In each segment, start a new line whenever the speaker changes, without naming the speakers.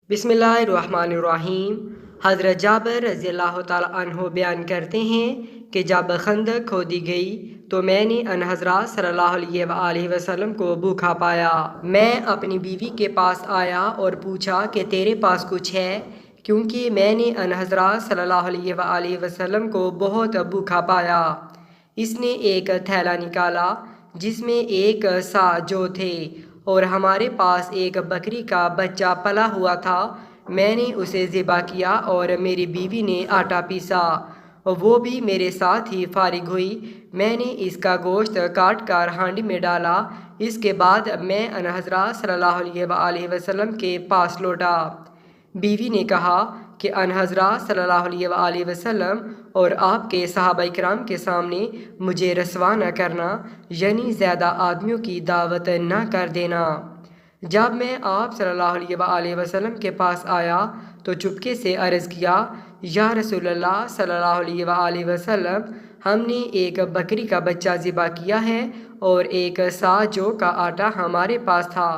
बिस्मिल्लाहिर्रहमानिर्रहीम। हज़रत जाबिर रज़ी अल्लाह ताला अन्हो बयान करते हैं कि जब खंदक खोदी गई तो मैंने अनहज़रत सल्लल्लाहु अलैहि वसल्लम को भूखा पाया। मैं अपनी बीवी के पास आया और पूछा कि तेरे पास कुछ है, क्योंकि मैंने अनहज़रत सल्लल्लाहु अलैहि वसल्लम को बहुत भूखा पाया। इसने एक थैला निकाला जिसमें एक सा जो थे और हमारे पास एक बकरी का बच्चा पला हुआ था। मैंने उसे ज़िबा किया और मेरी बीवी ने आटा पीसा, वो भी मेरे साथ ही फारिग हुई। मैंने इसका गोश्त काट कर हांडी में डाला। इसके बाद मैं अनहज़रत सल्लल्लाहु अलैहि वसल्लम के पास लौटा। बीवी ने कहा कि अनहज़रत सल्लल्लाहु अलैहि वसल्लम और आपके सहाबा किराम के सामने मुझे रसवा न करना, यानी ज़्यादा आदमियों की दावत न कर देना। जब मैं आप सल्लल्लाहु अलैहि वसल्लम के पास आया तो चुपके से अर्ज़ किया, या रसूलल्लाह सल्लल्लाहु अलैहि वसल्लम, हमने एक बकरी का बच्चा ज़िबा किया है और एक सा जौ का आटा हमारे पास था,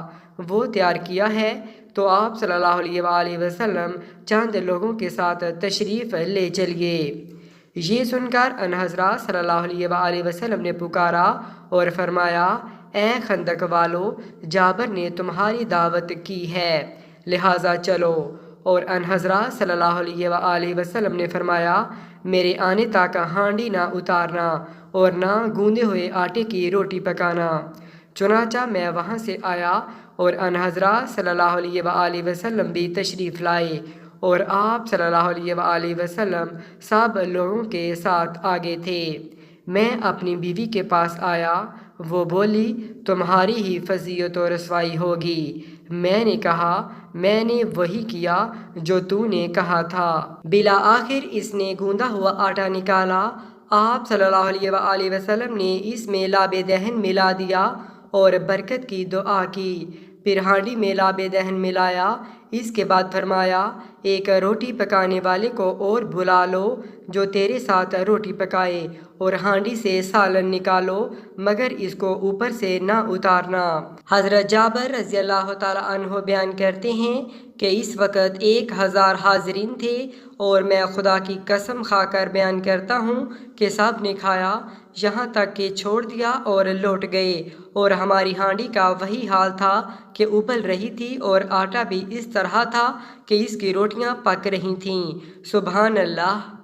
वो तैयार किया है, तो आप सल्लल्लाहु अलैहि वसल्लम चंद लोगों के साथ तशरीफ़ ले चलिए। ये सुनकर अनहज़रत सल्लल्लाहु अलैहि वसल्लम ने पुकारा और फरमाया, ए खंदक वालो, जाबिर ने तुम्हारी दावत की है, लिहाजा चलो। और अनहज़रत सल्लल्लाहु अलैहि वसल्लम ने फरमाया, मेरे आने तक हांडी ना उतारना और ना गूंदे हुए आटे की रोटी पकाना। चुनाचा मैं वहाँ से आया और अनहज़रत सल्लल्लाहु अलैहि वसल्लम भी तशरीफ़ लाए और आप सल्लल्लाहु अलैहि वसल्लम सब लोगों के साथ आगे थे। मैं अपनी बीवी के पास आया, वो बोली, तुम्हारी ही फजीयत और रसवाई होगी। मैंने कहा, मैंने वही किया जो तूने कहा था। बिला आखिर इसने गूंदा हुआ आटा निकाला। आप सल्लल्लाहु अलैहि वसल्लम ने इसमें लाबे दहन मिला दिया और बरकत की दुआ की। फिर हांडी में लाबे दहन मिलाया। इसके बाद फरमाया, एक रोटी पकाने वाले को और बुला लो जो तेरे साथ रोटी पकाए, और हांडी से सालन निकालो, मगर इसको ऊपर से ना उतारना। हज़रत जाबिर रज़ी अल्लाह ताला अन्हो बयान करते हैं कि इस वक्त 1000 हाज़रीन थे और मैं खुदा की कसम खाकर बयान करता हूँ कि सब ने खाया, यहाँ तक कि छोड़ दिया और लौट गए, और हमारी हांडी का वही हाल था कि उबल रही थी और आटा भी इस तरह था कि इसकी रोटियाँ पक रही थीं। सुबहान अल्लाह।